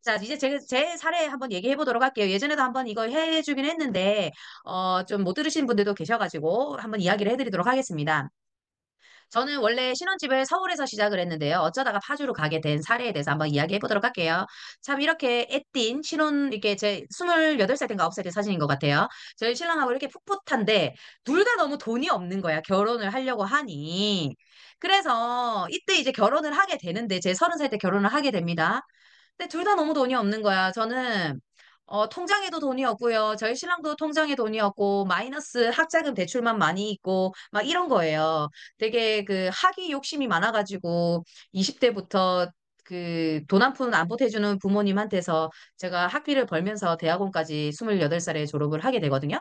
자, 이제 제 사례 한번 얘기해 보도록 할게요. 예전에도 한번 이거 해주긴 했는데, 좀 못 들으신 분들도 계셔가지고 한번 이야기를 해드리도록 하겠습니다. 저는 원래 신혼집을 서울에서 시작을 했는데요. 어쩌다가 파주로 가게 된 사례에 대해서 한번 이야기해 보도록 할게요. 참 이렇게 애띤 신혼, 이게 제 28살 땐가 9살 때 사진인 것 같아요. 저희 신랑하고 이렇게 풋풋한데 둘 다 너무 돈이 없는 거야. 결혼을 하려고 하니. 그래서 이때 이제 결혼을 하게 되는데 제 30살 때 결혼을 하게 됩니다. 근데 둘 다 너무 돈이 없는 거야. 저는 통장에도 돈이 없고요. 저희 신랑도 통장에 돈이 없고 마이너스 학자금 대출만 많이 있고 막 이런 거예요. 되게 그 학위 욕심이 많아가지고 20대부터 그 돈 한 푼 안 보태주는 부모님한테서 제가 학비를 벌면서 대학원까지 28살에 졸업을 하게 되거든요.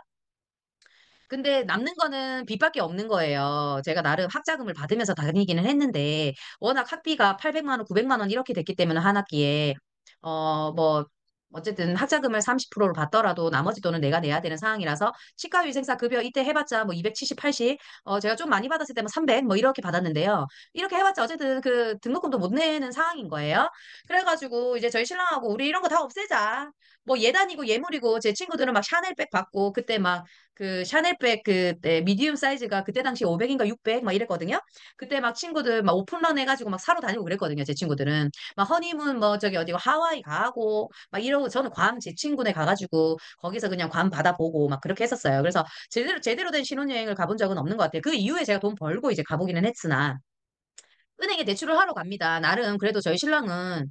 근데 남는 거는 빚밖에 없는 거예요. 제가 나름 학자금을 받으면서 다니기는 했는데 워낙 학비가 800만 원, 900만 원 이렇게 됐기 때문에 한 학기에 뭐 어쨌든 학자금을 30%로 받더라도 나머지 돈은 내가 내야 되는 상황이라서 치과위생사 급여 이때 해봤자 뭐 270, 80, 제가 좀 많이 받았을 때 뭐 300, 뭐 이렇게 받았는데요. 이렇게 해봤자 어쨌든 그 등록금도 못 내는 상황인 거예요. 그래가지고 이제 저희 신랑하고 우리 이런 거 다 없애자. 뭐 예단이고 예물이고 제 친구들은 막 샤넬백 받고 그때 막 그 샤넬백 그때 미디움 사이즈가 그때 당시 500인가 600 막 이랬거든요. 그때 막 친구들 막 오픈런 해가지고 막 사러 다니고 그랬거든요. 제 친구들은 막 허니문 뭐 저기 어디 하와이 가고 막 이러고 저는 괌 제 친구네 가가지고 거기서 그냥 괌 바다 보고 막 그렇게 했었어요. 그래서 제대로 된 신혼여행을 가본 적은 없는 것 같아요. 그 이후에 제가 돈 벌고 이제 가보기는 했으나 은행에 대출을 하러 갑니다. 나름 그래도 저희 신랑은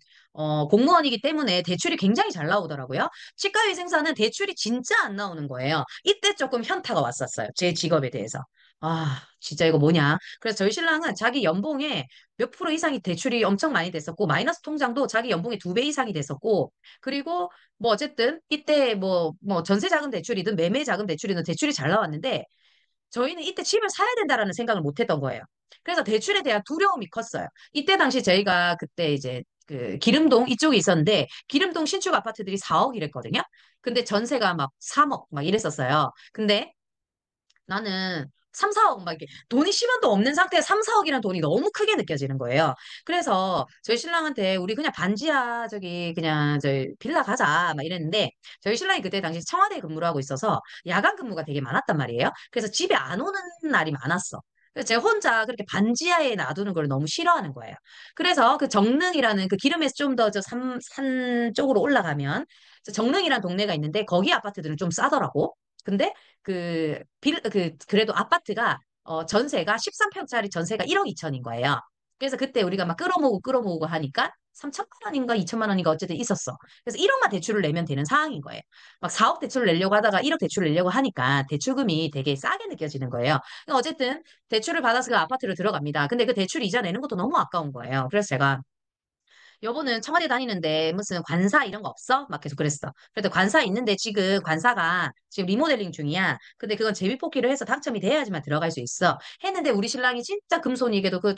공무원이기 때문에 대출이 굉장히 잘 나오더라고요. 치과위생사는 대출이 진짜 안 나오는 거예요. 이때 조금 현타가 왔었어요. 제 직업에 대해서. 아, 진짜 이거 뭐냐. 그래서 저희 신랑은 자기 연봉에 몇 프로 이상이 대출이 엄청 많이 됐었고, 마이너스 통장도 자기 연봉의 2배 이상이 됐었고, 그리고 뭐 어쨌든 이때 뭐 전세 자금 대출이든 매매 자금 대출이든 대출이 잘 나왔는데, 저희는 이때 집을 사야 된다라는 생각을 못 했던 거예요. 그래서 대출에 대한 두려움이 컸어요. 이때 당시 저희가 그때 이제 그 기름동 이쪽에 있었는데 기름동 신축 아파트들이 4억이랬거든요. 근데 전세가 막 3억 막 이랬었어요. 근데 나는 3, 4억 막 이렇게 돈이 10원도 없는 상태에 3, 4억이라는 돈이 너무 크게 느껴지는 거예요. 그래서 저희 신랑한테 우리 그냥 반지하 저기 그냥 저희 빌라 가자 막 이랬는데 저희 신랑이 그때 당시 청와대에 근무를 하고 있어서 야간 근무가 되게 많았단 말이에요. 그래서 집에 안 오는 날이 많았어. 그래서 제가 혼자 그렇게 반지하에 놔두는 걸 너무 싫어하는 거예요. 그래서 그 정릉이라는 그 기름에서 좀 더 저 산 쪽으로 올라가면 정릉이라는 동네가 있는데 거기 아파트들은 좀 싸더라고. 근데 그래도 아파트가, 전세가 13평짜리 전세가 1억 2천인 거예요. 그래서 그때 우리가 막 끌어모으고 하니까 3천만 원인가 2천만 원인가 어쨌든 있었어. 그래서 1억만 대출을 내면 되는 상황인 거예요. 막 4억 대출을 내려고 하다가 1억 대출을 내려고 하니까 대출금이 되게 싸게 느껴지는 거예요. 그러니까 어쨌든 대출을 받아서 그 아파트를 들어갑니다. 근데 그 대출 이자 내는 것도 너무 아까운 거예요. 그래서 제가 여보는 청와대 다니는데 무슨 관사 이런 거 없어? 막 계속 그랬어. 그래도 관사 있는데 지금 관사가 지금 리모델링 중이야. 근데 그건 제비뽑기를 해서 당첨이 돼야지만 들어갈 수 있어. 했는데 우리 신랑이 진짜 금손이게도 그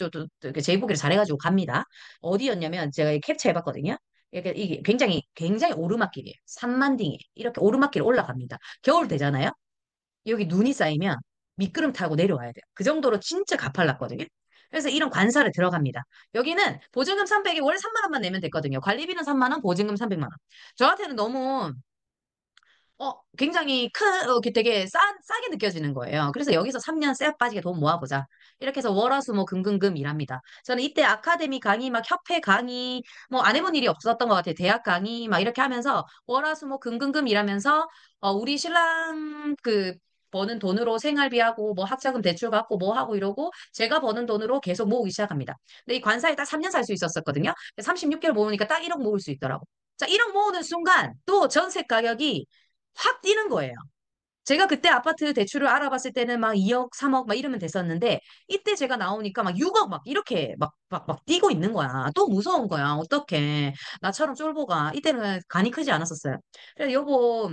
제비뽑기를 잘해가지고 갑니다. 어디였냐면 제가 캡처해봤거든요. 이게 굉장히 오르막길이에요. 산만딩에 이렇게 오르막길 올라갑니다. 겨울 되잖아요. 여기 눈이 쌓이면 미끄럼 타고 내려와야 돼요. 그 정도로 진짜 가팔랐거든요. 그래서 이런 관사를 들어갑니다. 여기는 보증금 300에 월 3만 원만 내면 됐거든요. 관리비는 3만 원, 보증금 300만 원. 저한테는 너무 굉장히 되게 싸게 느껴지는 거예요. 그래서 여기서 3년 쎄 빠지게 돈 모아보자. 이렇게 해서 월화수목 금금금 일합니다. 저는 이때 아카데미 강의, 막 협회 강의, 뭐 안 해본 일이 없었던 것 같아요. 대학 강의, 막 이렇게 하면서 월화수목 금금금 일하면서 우리 신랑 그 버는 돈으로 생활비하고 뭐 학자금 대출 받고 뭐 하고 이러고 제가 버는 돈으로 계속 모으기 시작합니다. 근데 이 관사에 딱 3년 살 수 있었거든요. 36개월 모으니까 딱 1억 모을 수 있더라고. 자, 1억 모으는 순간 또 전세 가격이 확 뛰는 거예요. 제가 그때 아파트 대출을 알아봤을 때는 막 2억, 3억 막 이러면 됐었는데 이때 제가 나오니까 막 6억 막 이렇게 막 뛰고 있는 거야. 또 무서운 거야. 어떡해. 나처럼 쫄보가 이때는 간이 크지 않았었어요. 그래서 여보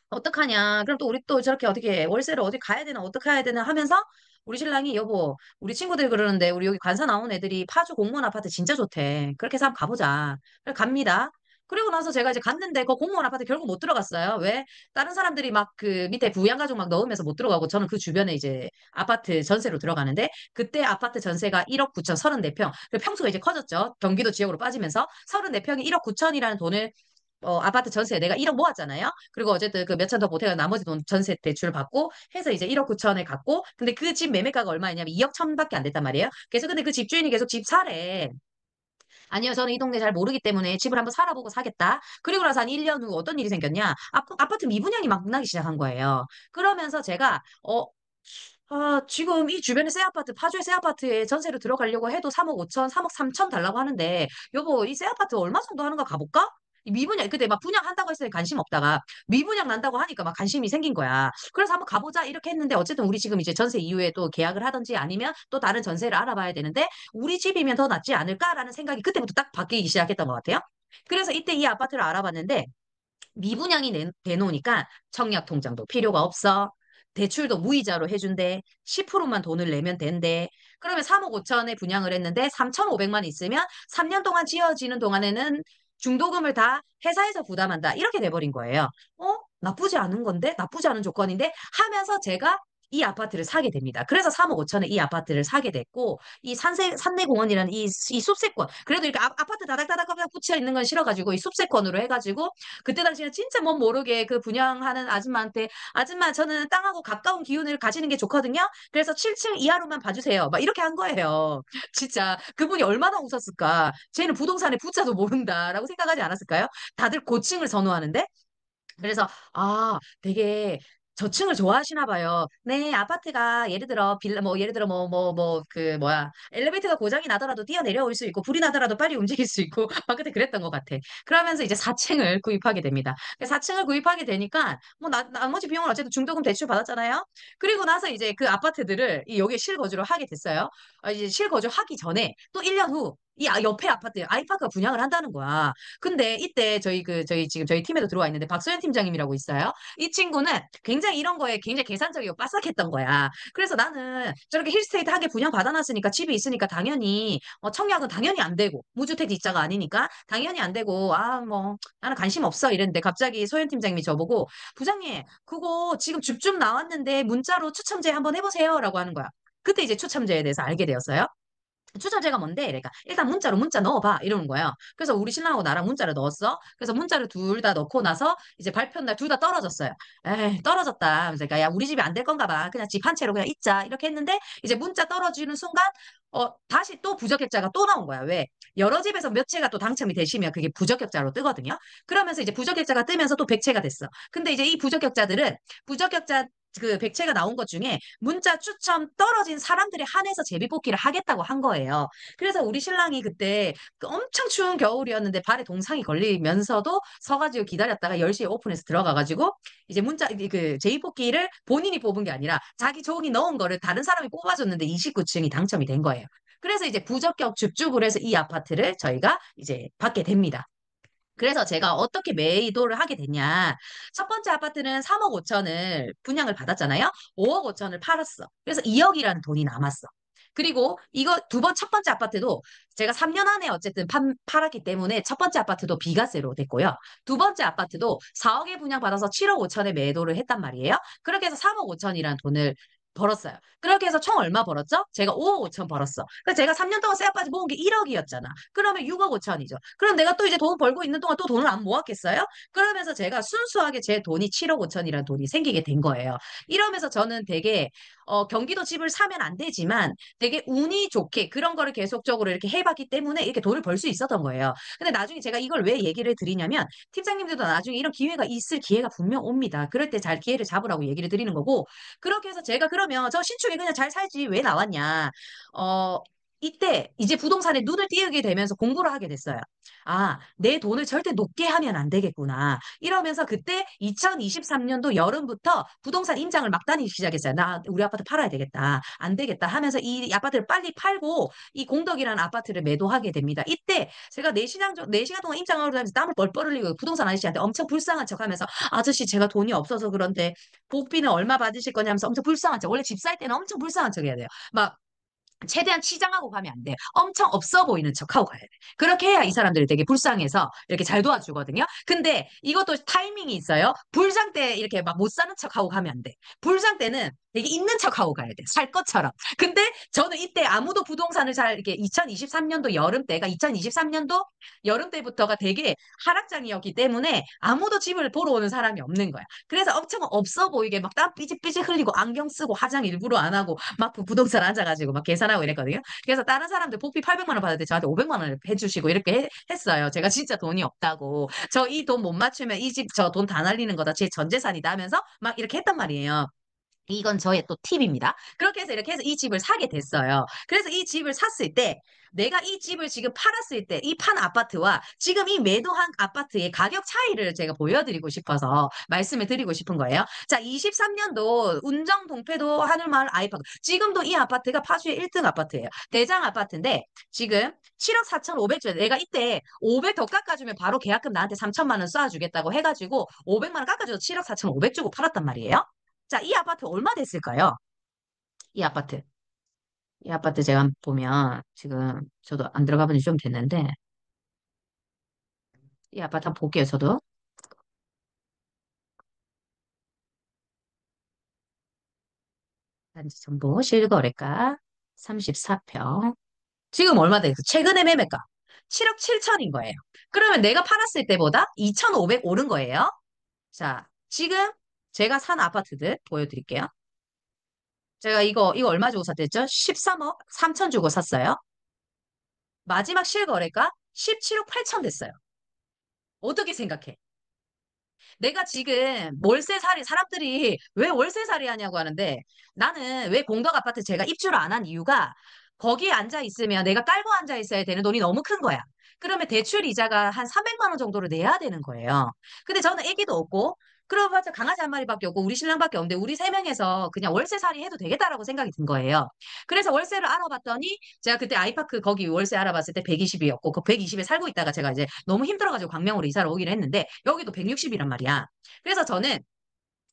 어떡하냐. 그럼 또 우리 또 저렇게 어떻게 월세를 어디 가야 되나 어떻게 해야 되나 하면서 우리 신랑이 여보 우리 친구들 그러는데 우리 여기 관사 나온 애들이 파주 공무원 아파트 진짜 좋대. 그렇게 해서 한번 가보자. 그래 갑니다. 그리고 나서 제가 이제 갔는데 그 공무원 아파트 결국 못 들어갔어요. 왜? 다른 사람들이 막 그 밑에 부양가족 막 넣으면서 못 들어가고 저는 그 주변에 이제 아파트 전세로 들어가는데 그때 아파트 전세가 1억 9천 34평. 그 평수가 이제 커졌죠. 경기도 지역으로 빠지면서 34평이 1억 9천이라는 돈을 아파트 전세 내가 1억 모았잖아요. 그리고 어쨌든 그 몇천 더 보태가 나머지 돈 전세 대출 받고 해서 이제 1억 9천에 갔고 근데 그 집 매매가가 얼마였냐면 2억 천밖에 안 됐단 말이에요. 그래서 근데 그 집주인이 계속 집 사래. 아니요, 저는 이 동네 잘 모르기 때문에 집을 한번 살아보고 사겠다. 그리고 나서 한 1년 후 어떤 일이 생겼냐? 아파트 미분양이 막 나기 시작한 거예요. 그러면서 제가, 지금 이 주변에 새 아파트, 파주의 새 아파트에 전세로 들어가려고 해도 3억 5천, 3억 3천 달라고 하는데, 여보, 이 새 아파트 얼마 정도 하는가 가볼까? 이 미분양, 그때 막 분양한다고 했을 때 관심 없다가 미분양 난다고 하니까 막 관심이 생긴 거야. 그래서 한번 가보자 이렇게 했는데 어쨌든 우리 지금 이제 전세 이후에 또 계약을 하든지 아니면 또 다른 전세를 알아봐야 되는데 우리 집이면 더 낫지 않을까라는 생각이 그때부터 딱 바뀌기 시작했던 것 같아요. 그래서 이때 이 아파트를 알아봤는데 미분양이 돼놓으니까 청약 통장도 필요가 없어. 대출도 무이자로 해준대. 10%만 돈을 내면 된대. 그러면 3억 5천에 분양을 했는데 3,500만 있으면 3년 동안 지어지는 동안에는 중도금을 다 회사에서 부담한다. 이렇게 돼버린 거예요. 나쁘지 않은 건데? 나쁘지 않은 조건인데? 하면서 제가 이 아파트를 사게 됩니다. 그래서 3억 5천에 이 아파트를 사게 됐고, 이 산내공원이라는 이 숲세권. 그래도 이렇게 아파트 다닥다닥 붙여 있는 건 싫어가지고, 이 숲세권으로 해가지고, 그때 당시에 진짜 멋 모르게 그 분양하는 아줌마한테 아줌마 저는 땅하고 가까운 기운을 가지는 게 좋거든요. 그래서 7층 이하로만 봐주세요. 막 이렇게 한 거예요. 진짜 그분이 얼마나 웃었을까. 쟤는 부동산의 부자도 모른다라고 생각하지 않았을까요? 다들 고층을 선호하는데 그래서 되게 저층을 좋아하시나 봐요. 네, 아파트가 예를 들어 빌라 뭐 예를 들어 그 뭐야 엘리베이터가 고장이 나더라도 뛰어내려올 수 있고 불이 나더라도 빨리 움직일 수 있고 막 그때 그랬던 것 같아. 그러면서 이제 4층을 구입하게 됩니다. 4층을 구입하게 되니까 뭐 나머지 비용을 어쨌든 중도금 대출 받았잖아요. 그리고 나서 이제 그 아파트들을 여기에 실거주를 하게 됐어요. 이제 실거주하기 전에 또 1년 후 이 옆에 아파트 아이파크가 분양을 한다는 거야. 근데 이때 저희 지금 저희 팀에도 들어와 있는데 박소연 팀장님이라고 있어요. 이 친구는 굉장히 이런 거에 굉장히 계산적이고 빠삭했던 거야. 그래서 나는 저렇게 힐스테이트 한 개 분양 받아놨으니까 집이 있으니까 당연히 청약은 당연히 안 되고 무주택 입자가 아니니까 당연히 안 되고 뭐 나는 관심 없어 이랬는데 갑자기 소연 팀장님이 저보고 부장님 그거 지금 줍줍 나왔는데 문자로 추첨제 한번 해보세요라고 하는 거야. 그때 이제 추첨제에 대해서 알게 되었어요. 추첨제가 뭔데? 그러니까 일단 문자로 문자 넣어봐 이러는 거예요. 그래서 우리 신랑하고 나랑 문자를 넣었어. 그래서 문자를 둘 다 넣고 나서 이제 발표날 둘 다 떨어졌어요. 에이 떨어졌다. 그래서 그러니까 야 우리 집이 안 될 건가 봐. 그냥 집 한 채로 그냥 있자 이렇게 했는데 이제 문자 떨어지는 순간 다시 또 부적격자가 또 나온 거야. 왜? 여러 집에서 몇 채가 또 당첨이 되시면 그게 부적격자로 뜨거든요. 그러면서 이제 부적격자가 뜨면서 또 100채가 됐어. 근데 이제 이 부적격자들은 부적격자 그 100채가 나온 것 중에 문자 추첨 떨어진 사람들에 한해서 제비뽑기를 하겠다고 한 거예요. 그래서 우리 신랑이 그때 그 엄청 추운 겨울이었는데 발에 동상이 걸리면서도 서가지고 기다렸다가 10시에 오픈해서 들어가가지고 이제 그 제비뽑기를 본인이 뽑은 게 아니라 자기 종이 넣은 거를 다른 사람이 뽑아줬는데 29층이 당첨이 된 거예요. 그래서 이제 부적격 줍줍을 해서 이 아파트를 저희가 이제 받게 됩니다. 그래서 제가 어떻게 매도를 하게 됐냐. 첫 번째 아파트는 3억 5천을 분양을 받았잖아요. 5억 5천을 팔았어. 그래서 2억이라는 돈이 남았어. 그리고 이거 첫 번째 아파트도 제가 3년 안에 어쨌든 팔았기 때문에 첫 번째 아파트도 비과세로 됐고요. 두 번째 아파트도 4억에 분양받아서 7억 5천에 매도를 했단 말이에요. 그렇게 해서 3억 5천이라는 돈을 벌었어요. 그렇게 해서 총 얼마 벌었죠? 제가 5억 5천 벌었어. 그래서 제가 3년 동안 쎄아빠지 모은 게 1억이었잖아. 그러면 6억 5천이죠. 그럼 내가 또 이제 돈 벌고 있는 동안 또 돈을 안 모았겠어요? 그러면서 제가 순수하게 제 돈이 7억 5천이라는 돈이 생기게 된 거예요. 이러면서 저는 되게 경기도 집을 사면 안 되지만 되게 운이 좋게 그런 거를 계속적으로 이렇게 해봤기 때문에 이렇게 돈을 벌 수 있었던 거예요. 근데 나중에 제가 이걸 왜 얘기를 드리냐면 팀장님들도 나중에 이런 기회가 있을 기회가 분명 옵니다. 그럴 때 잘 기회를 잡으라고 얘기를 드리는 거고 그렇게 해서 제가 그러면 저 신축에 그냥 잘 살지 왜 나왔냐. 이때 이제 부동산에 눈을 띄우게 되면서 공부를 하게 됐어요. 내 돈을 절대 높게 하면 안 되겠구나. 이러면서 그때 2023년도 여름부터 부동산 임장을 막 다니기 시작했어요. 우리 아파트 팔아야 되겠다. 안 되겠다 하면서 이 아파트를 빨리 팔고 이 공덕이라는 아파트를 매도하게 됩니다. 이때 제가 4시간 동안 임장하러 다니면서 땀을 뻘뻘 흘리고 부동산 아저씨한테 엄청 불쌍한 척 하면서 아저씨 제가 돈이 없어서 그런데 복비는 얼마 받으실 거냐면서 엄청 불쌍한 척. 원래 집 살 때는 엄청 불쌍한 척 해야 돼요. 막 최대한 치장하고 가면 안 돼. 엄청 없어 보이는 척하고 가야 돼. 그렇게 해야 이 사람들이 되게 불쌍해서 이렇게 잘 도와주거든요. 근데 이것도 타이밍이 있어요. 불장 때 이렇게 막 못 사는 척하고 가면 안 돼. 불장 때는 되게 있는 척하고 가야 돼. 살 것처럼. 근데 저는 이때 아무도 부동산을 잘 이렇게 2023년도 여름 때가 2023년도 여름 때부터가 되게 하락장이었기 때문에 아무도 집을 보러 오는 사람이 없는 거야. 그래서 엄청 없어 보이게 막 땀 삐질삐질 흘리고 안경 쓰고 화장 일부러 안 하고 막 부동산 앉아가지고 막 계산하고 이랬거든요. 그래서 다른 사람들 복비 800만 원 받을 때 저한테 500만 원을 해주시고 이렇게 했어요. 제가 진짜 돈이 없다고. 저 이 돈 못 맞추면 이 집 저 돈 다 날리는 거다. 제 전 재산이다 하면서 막 이렇게 했단 말이에요. 이건 저의 또 팁입니다. 그렇게 해서 이렇게 해서 이 집을 사게 됐어요. 그래서 이 집을 샀을 때 내가 이 집을 지금 팔았을 때 이 판 아파트와 지금 이 매도한 아파트의 가격 차이를 제가 보여드리고 싶어서 말씀을 드리고 싶은 거예요. 자, 23년도 운정 동패도 하늘마을 아이파크. 지금도 이 아파트가 파주의 1등 아파트예요. 대장 아파트인데 지금 7억 4,500주 내가 이때 500 더 깎아주면 바로 계약금 나한테 3천만 원 쏴주겠다고 해가지고 500만 원 깎아줘서 7억 4,500 주고 팔았단 말이에요. 자, 이 아파트 얼마 됐을까요? 이 아파트. 이 아파트 제가 보면 지금 저도 안 들어가 본 지 좀 됐는데 이 아파트 한번 볼게요, 저도. 단지 정보 실거래가 34평. 지금 얼마 됐어? 최근에 매매가 7억 7천인 거예요. 그러면 내가 팔았을 때보다 2,500 오른 거예요. 자, 지금 제가 산 아파트들 보여드릴게요. 제가 이거 얼마 주고 샀댔죠? 13억 3천 주고 샀어요. 마지막 실거래가 17억 8천 됐어요. 어떻게 생각해? 내가 지금 월세살이 사람들이 왜 월세살이 하냐고 하는데 나는 왜 공덕 아파트 제가 입주를 안 한 이유가 거기에 앉아 있으면 내가 깔고 앉아 있어야 되는 돈이 너무 큰 거야. 그러면 대출 이자가 한 300만 원 정도를 내야 되는 거예요. 근데 저는 애기도 없고 그러고봤자 강아지 한 마리밖에 없고 우리 신랑밖에 없는데 우리 세 명에서 그냥 월세살이 해도 되겠다라고 생각이 든 거예요. 그래서 월세를 알아봤더니 제가 그때 아이파크 거기 월세 알아봤을 때 120이었고 그 120에 살고 있다가 제가 이제 너무 힘들어가지고 광명으로 이사를 오기로 했는데 여기도 160이란 말이야. 그래서 저는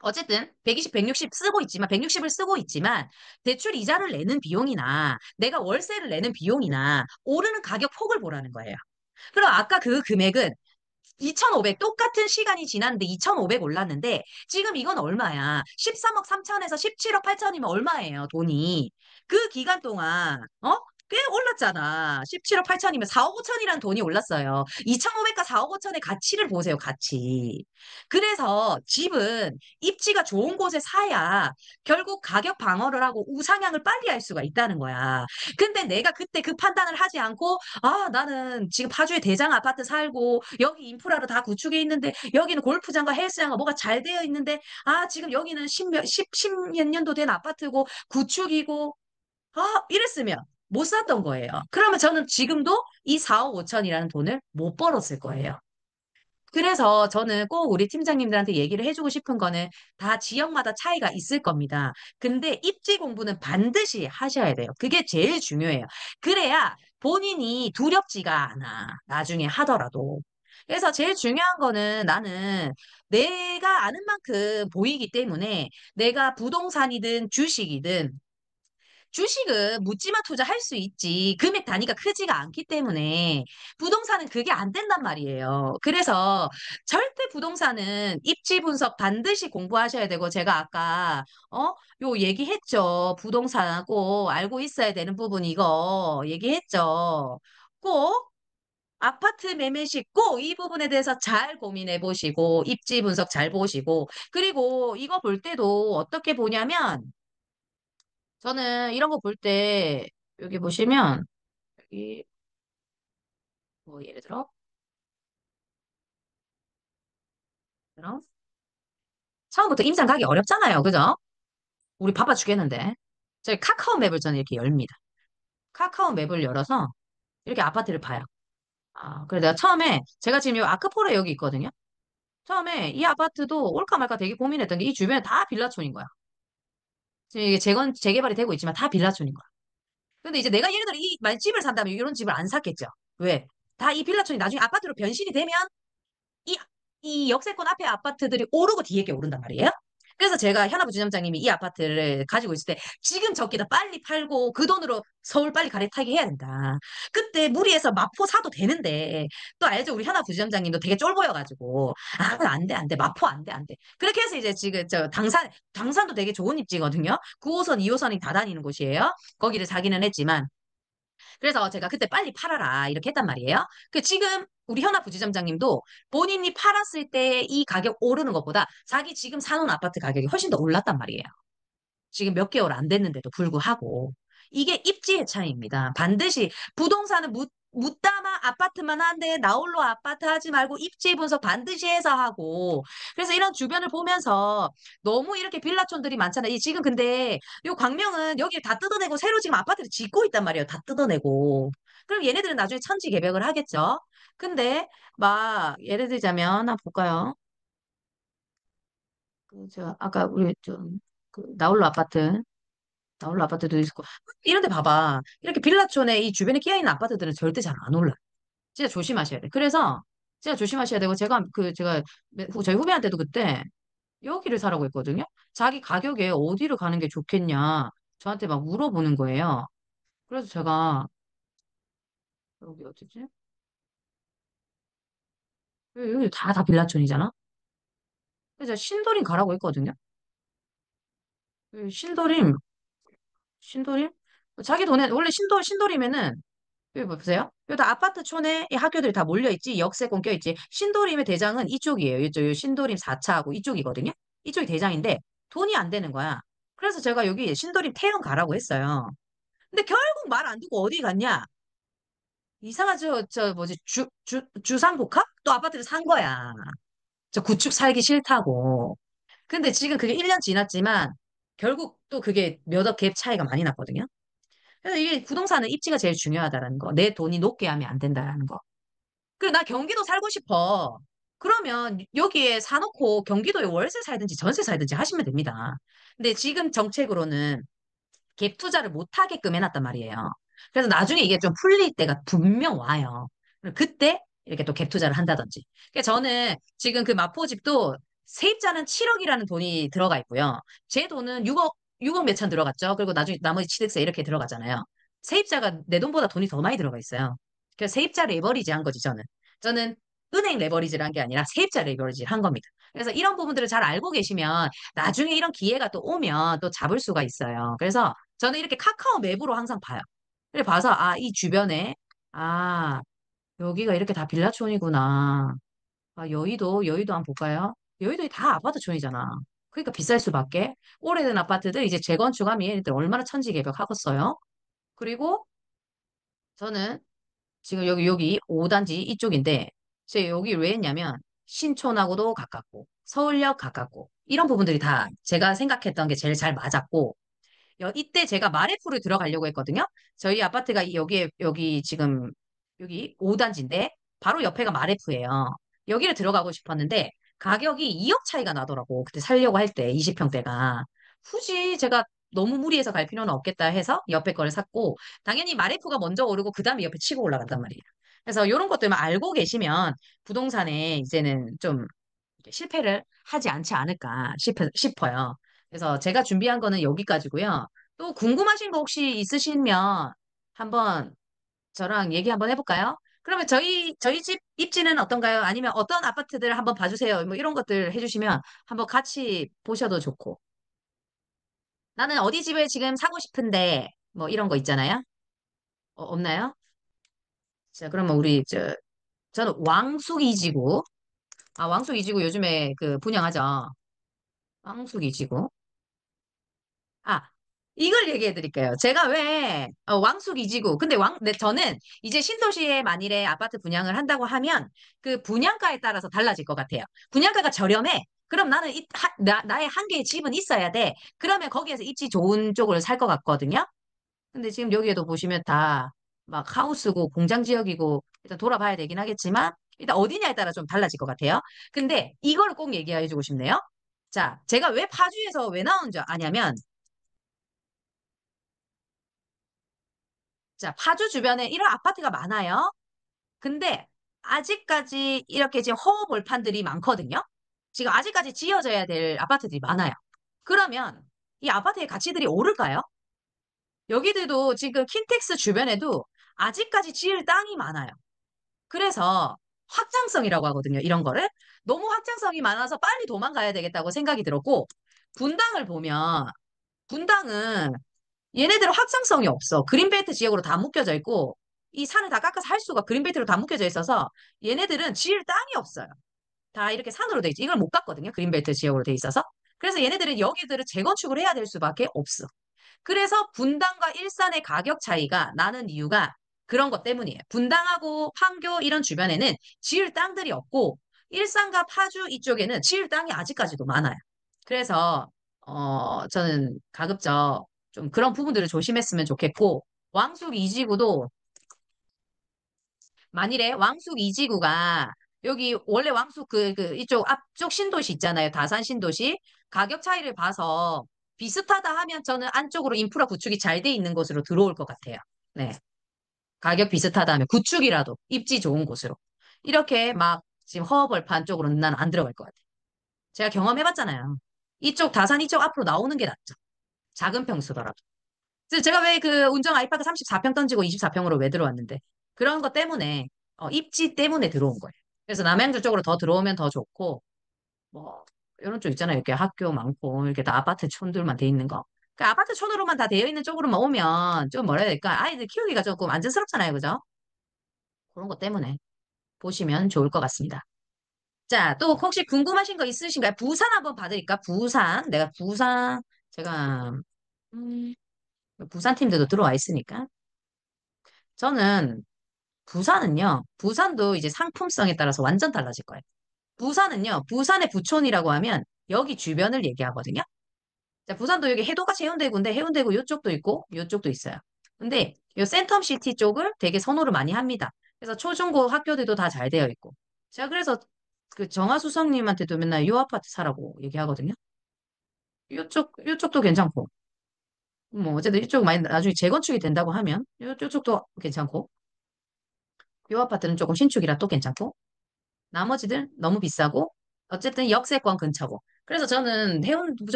어쨌든 120, 160 쓰고 있지만 160을 쓰고 있지만 대출 이자를 내는 비용이나 내가 월세를 내는 비용이나 오르는 가격 폭을 보라는 거예요. 그럼 아까 그 금액은 2,500 똑같은 시간이 지났는데 2,500 올랐는데 지금 이건 얼마야? 13억 3천에서 17억 8천이면 얼마예요, 돈이? 그 기간 동안 꽤 올랐잖아. 17억 8천이면 4억 5천이라는 돈이 올랐어요. 2,500과 4억 5천의 가치를 보세요, 가치. 그래서 집은 입지가 좋은 곳에 사야 결국 가격 방어를 하고 우상향을 빨리 할 수가 있다는 거야. 근데 내가 그때 그 판단을 하지 않고 아, 나는 지금 파주에 대장 아파트 살고 여기 인프라로 다 구축해 있는데 여기는 골프장과 헬스장과 뭐가 잘 되어 있는데 아, 지금 여기는 십몇 년도 된 아파트고 구축이고 이랬으면 못 샀던 거예요. 그러면 저는 지금도 이 4억 5천이라는 돈을 못 벌었을 거예요. 그래서 저는 꼭 우리 팀장님들한테 얘기를 해주고 싶은 거는 다 지역마다 차이가 있을 겁니다. 근데 입지 공부는 반드시 하셔야 돼요. 그게 제일 중요해요. 그래야 본인이 두렵지가 않아. 나중에 하더라도. 그래서 제일 중요한 거는 나는 내가 아는 만큼 보이기 때문에 내가 부동산이든 주식이든 주식은 묻지마 투자할 수 있지. 금액 단위가 크지가 않기 때문에 부동산은 그게 안 된단 말이에요. 그래서 절대 부동산은 입지 분석 반드시 공부하셔야 되고 제가 아까 요 얘기했죠. 부동산 꼭 알고 있어야 되는 부분 이거 얘기했죠. 꼭 아파트 매매 시 꼭 이 부분에 대해서 잘 고민해 보시고 입지 분석 잘 보시고 그리고 이거 볼 때도 어떻게 보냐면 저는 이런 거 볼 때, 여기 보시면, 여기, 뭐, 예를 들어, 그럼 처음부터 임장 가기 어렵잖아요. 그죠? 우리 바빠 죽겠는데. 저희 카카오 맵을 저는 이렇게 열입니다. 카카오 맵을 열어서 이렇게 아파트를 봐요. 그래 내가 처음에, 제가 지금 요 아크포레 여기 있거든요. 처음에 이 아파트도 올까 말까 되게 고민했던 게 이 주변에 다 빌라촌인 거야. 지금 이게 재개발이 되고 있지만 다 빌라촌인 거야. 근데 이제 내가 예를 들어 이 말집을 산다면 이런 집을 안 샀겠죠. 왜? 다 이 빌라촌이 나중에 아파트로 변신이 되면 이, 이 역세권 앞에 아파트들이 오르고 뒤에 게 오른단 말이에요. 그래서 제가 현아부 지점장님이 이 아파트를 가지고 있을 때 지금 저기다 빨리 팔고 그 돈으로 서울 빨리 갈아타게 해야 된다. 그때 무리해서 마포 사도 되는데 또 알죠? 우리 현아부 지점장님도 되게 쫄보여가지고 아, 안 돼, 안 돼. 마포 안 돼, 안 돼. 그렇게 해서 이제 지금 저 당산도 되게 좋은 입지거든요. 9호선, 2호선이 다 다니는 곳이에요. 거기를 사기는 했지만 그래서 제가 그때 빨리 팔아라 이렇게 했단 말이에요. 그 지금 우리 현아 부지점장님도 본인이 팔았을 때 이 가격 오르는 것보다 자기 지금 사놓은 아파트 가격이 훨씬 더 올랐단 말이에요. 지금 몇 개월 안 됐는데도 불구하고 이게 입지의 차이입니다. 반드시 부동산은 묻다마 아파트만 한데 나홀로 아파트 하지 말고 입지 분석 반드시 해서 하고 그래서 이런 주변을 보면서 너무 이렇게 빌라촌들이 많잖아요. 지금 근데 요 광명은 여기 다 뜯어내고 새로 지금 아파트를 짓고 있단 말이에요. 다 뜯어내고 그럼 얘네들은 나중에 천지개벽을 하겠죠. 근데 막 예를 들자면 한번 볼까요? 저 아까 우리 좀그 나홀로 아파트도 있고 이런 데 봐봐. 이렇게 빌라촌에 이 주변에 끼어 있는 아파트들은 절대 잘 안 올라. 진짜 조심하셔야 돼. 그래서 진짜 조심하셔야 되고 제가 저희 후배한테도 그때 여기를 사라고 했거든요. 자기 가격에 어디를 가는 게 좋겠냐 저한테 막 물어보는 거예요. 그래서 제가 여기 어디지? 여기 다 빌라촌이잖아. 그래서 제가 신도림 가라고 했거든요. 신도림 자기 돈에 원래 신도림에는 여기 보세요. 여기 다 아파트촌에 이 학교들이 다 몰려있지. 역세권 껴있지. 신도림의 대장은 이쪽이에요. 이쪽 신도림 4차하고 이쪽이거든요. 이쪽이 대장인데 돈이 안 되는 거야. 그래서 제가 여기 신도림 태영 가라고 했어요. 근데 결국 말 안 듣고 어디 갔냐? 이상한 뭐지 주상복합? 또 아파트를 산 거야. 저 구축 살기 싫다고. 근데 지금 그게 1년 지났지만 결국 또 그게 몇 억 갭 차이가 많이 났거든요. 그래서 이게 부동산은 입지가 제일 중요하다라는 거. 내 돈이 높게 하면 안 된다라는 거. 그리고 나 경기도 살고 싶어. 그러면 여기에 사놓고 경기도에 월세 살든지 전세 살든지 하시면 됩니다. 근데 지금 정책으로는 갭 투자를 못 하게끔 해놨단 말이에요. 그래서 나중에 이게 좀 풀릴 때가 분명 와요. 그때 이렇게 또 갭 투자를 한다든지. 그러니까 저는 지금 그 마포집도 세입자는 7억이라는 돈이 들어가 있고요. 제 돈은 6억 몇천 들어갔죠. 그리고 나중에 나머지 취득세 이렇게 들어가잖아요. 세입자가 내 돈보다 돈이 더 많이 들어가 있어요. 그래서 세입자 레버리지 한 거지, 저는. 저는 은행 레버리지를 한 게 아니라 세입자 레버리지를 한 겁니다. 그래서 이런 부분들을 잘 알고 계시면 나중에 이런 기회가 또 오면 또 잡을 수가 있어요. 그래서 저는 이렇게 카카오 맵으로 항상 봐요. 그래 봐서 아, 이 주변에 아, 여기가 이렇게 다 빌라촌이구나. 아, 여의도 한번 볼까요? 여의도 다 아파트촌이잖아. 그러니까 비쌀 수밖에. 오래된 아파트들 이제 재건축하면 얘네들 얼마나 천지개벽하겠어요. 그리고 저는 지금 여기 5단지 이쪽인데 제가 여기 왜 했냐면 신촌하고도 가깝고 서울역 가깝고 이런 부분들이 다 제가 생각했던 게 제일 잘 맞았고 이때 제가 마레프를 들어가려고 했거든요. 저희 아파트가 여기 지금 여기 5단지인데 바로 옆에가 마레프예요. 여기를 들어가고 싶었는데 가격이 2억 차이가 나더라고. 그때 살려고 할 때 20평대가. 굳이 제가 너무 무리해서 갈 필요는 없겠다 해서 옆에 거를 샀고 당연히 마레프가 먼저 오르고 그다음에 옆에 치고 올라간단 말이에요. 그래서 이런 것들만 알고 계시면 부동산에 이제는 좀 실패를 하지 않지 않을까 싶어요. 그래서 제가 준비한 거는 여기까지고요. 또 궁금하신 거 혹시 있으시면 한번 저랑 얘기 한번 해볼까요? 그러면 저희 집 입지는 어떤가요? 아니면 어떤 아파트들 한번 봐주세요. 뭐 이런 것들 해주시면 한번 같이 보셔도 좋고. 나는 어디 집을 지금 사고 싶은데 뭐 이런 거 있잖아요. 없나요? 자, 그러면 저는 왕숙 이지구. 아, 왕숙 이지구 요즘에 그 분양하죠. 왕숙 이지구. 아, 이걸 얘기해 드릴게요. 제가 왜 왕숙 이지구. 근데 저는 이제 신도시에 만일에 아파트 분양을 한다고 하면 그 분양가에 따라서 달라질 것 같아요. 분양가가 저렴해. 그럼 나는 나의 한 개의 집은 있어야 돼. 그러면 거기에서 입지 좋은 쪽을 살 것 같거든요. 근데 지금 여기에도 보시면 다 막 하우스고 공장 지역이고 일단 돌아봐야 되긴 하겠지만 일단 어디냐에 따라 좀 달라질 것 같아요. 근데 이걸 꼭 얘기해 주고 싶네요. 자, 제가 왜 파주에서 왜 나온 줄 아냐면 자, 파주 주변에 이런 아파트가 많아요. 근데 아직까지 이렇게 지금 허허벌판들이 많거든요. 지금 아직까지 지어져야 될 아파트들이 많아요. 그러면 이 아파트의 가치들이 오를까요? 여기들도 지금 킨텍스 주변에도 아직까지 지을 땅이 많아요. 그래서 확장성이라고 하거든요. 이런 거를. 너무 확장성이 많아서 빨리 도망가야 되겠다고 생각이 들었고, 분당을 보면, 분당은 얘네들은 확장성이 없어. 그린벨트 지역으로 다 묶여져 있고, 이 산을 다 깎아서 할 수가 그린벨트로 다 묶여져 있어서 얘네들은 지을 땅이 없어요. 다 이렇게 산으로 돼 있지. 이걸 못 갔거든요. 그린벨트 지역으로 돼 있어서. 그래서 얘네들은 여기들을 재건축을 해야 될 수밖에 없어. 그래서 분당과 일산의 가격 차이가 나는 이유가 그런 것 때문이에요. 분당하고 판교 이런 주변에는 지을 땅들이 없고 일산과 파주 이쪽에는 지을 땅이 아직까지도 많아요. 그래서 저는 가급적 좀 그런 부분들을 조심했으면 좋겠고 왕숙 이지구도 만일에 왕숙 이지구가 여기 원래 왕숙 이쪽 앞쪽 신도시 있잖아요. 다산 신도시 가격 차이를 봐서 비슷하다 하면 저는 안쪽으로 인프라 구축이 잘 돼 있는 곳으로 들어올 것 같아요. 네. 가격 비슷하다 하면 구축이라도 입지 좋은 곳으로. 이렇게 막 지금 허허벌판 쪽으로는 난 안 들어갈 것 같아요. 제가 경험해봤잖아요. 이쪽 다산 이쪽 앞으로 나오는 게 낫죠. 작은 평수더라도. 그래서 제가 왜 그 운정 아이파크 34평 던지고 24평으로 왜 들어왔는데 그런 것 때문에 입지 때문에 들어온 거예요. 그래서 남양주 쪽으로 더 들어오면 더 좋고 뭐 이런 쪽 있잖아요. 이렇게 학교 많고 이렇게 다 아파트 촌들만 돼 있는 거. 그 아파트 촌으로만 다 되어 있는 쪽으로만 오면 좀 뭐라 해야 될까? 아이들 키우기가 조금 안전스럽잖아요. 그죠? 그런 것 때문에 보시면 좋을 것 같습니다. 자, 또 혹시 궁금하신 거 있으신가요? 부산 한번 봐드릴까? 부산. 내가 부산 제가 음, 부산 팀들도 들어와 있으니까. 저는 부산은요, 부산도 이제 상품성에 따라서 완전 달라질 거예요. 부산은요, 부산의 부촌이라고 하면 여기 주변을 얘기하거든요. 자, 부산도 여기 해도가 해운대구인데 해운대구 이쪽도 있고 이쪽도 있어요. 근데 이 센텀시티 쪽을 되게 선호를 많이 합니다. 그래서 초중고 학교들도 다 잘 되어 있고. 제가 그래서 그 정하수석님한테도 맨날 요 아파트 사라고 얘기하거든요. 이쪽도 괜찮고. 뭐 어쨌든 이쪽 많이 나중에 재건축이 된다고 하면 이쪽도 괜찮고. 요 아파트는 조금 신축이라 또 괜찮고. 나머지들 너무 비싸고 어쨌든 역세권 근처고. 그래서 저는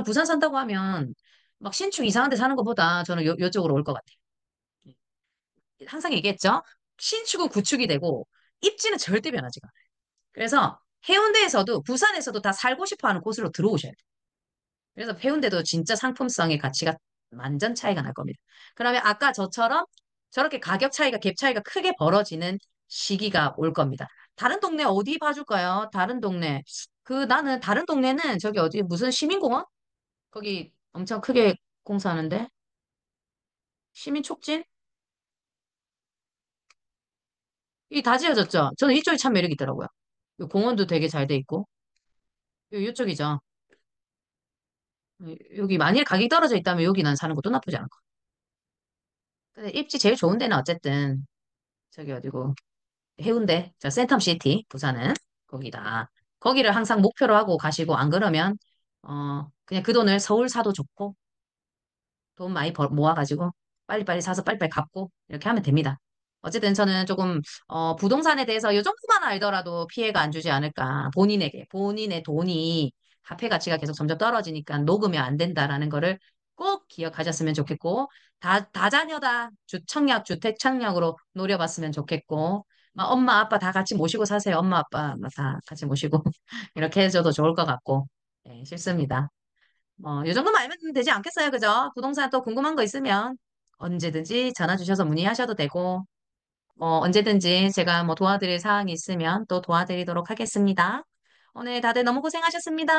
부산 산다고 하면 막 신축 이상한 데 사는 것보다 저는 요쪽으로 올 것 같아요. 항상 얘기했죠. 신축은 구축이 되고 입지는 절대 변하지가 않아요. 그래서 해운대에서도 부산에서도 다 살고 싶어 하는 곳으로 들어오셔야 돼요. 그래서 해운대도 진짜 상품성의 가치가 완전 차이가 날 겁니다. 그러면 아까 저처럼 저렇게 가격 차이가 갭 차이가 크게 벌어지는 시기가 올 겁니다. 다른 동네 어디 봐줄까요? 다른 동네. 나는 다른 동네는 저기 어디 무슨 시민공원? 거기 엄청 크게 공사하는데 시민촉진? 이 다 지어졌죠? 저는 이쪽이 참 매력 있더라고요. 이 공원도 되게 잘 돼 있고 이쪽이죠. 여기 만일 가격이 떨어져 있다면 여기 난 사는 것도 나쁘지 않을 것 같아요. 근데 입지 제일 좋은 데는 어쨌든 저기 어디고 해운대, 저 센텀시티, 부산은 거기다. 거기를 항상 목표로 하고 가시고, 안 그러면, 그냥 그 돈을 서울 사도 좋고, 돈 많이 모아가지고, 빨리빨리 사서 빨리빨리 갚고, 이렇게 하면 됩니다. 어쨌든 저는 조금, 부동산에 대해서 요 정도만 알더라도 피해가 안 주지 않을까. 본인의 돈이 화폐 가치가 계속 점점 떨어지니까 녹으면 안 된다라는 거를 꼭 기억하셨으면 좋겠고, 다자녀다 주택 청약으로 노려봤으면 좋겠고, 막 엄마, 아빠 다 같이 모시고 사세요. 엄마, 아빠 다 같이 모시고. 이렇게 해줘도 좋을 것 같고. 네, 싫습니다. 이 정도만 알면 되지 않겠어요? 그죠? 부동산 또 궁금한 거 있으면 언제든지 전화 주셔서 문의하셔도 되고, 언제든지 제가 뭐 도와드릴 사항이 있으면 또 도와드리도록 하겠습니다. 오늘 다들 너무 고생하셨습니다.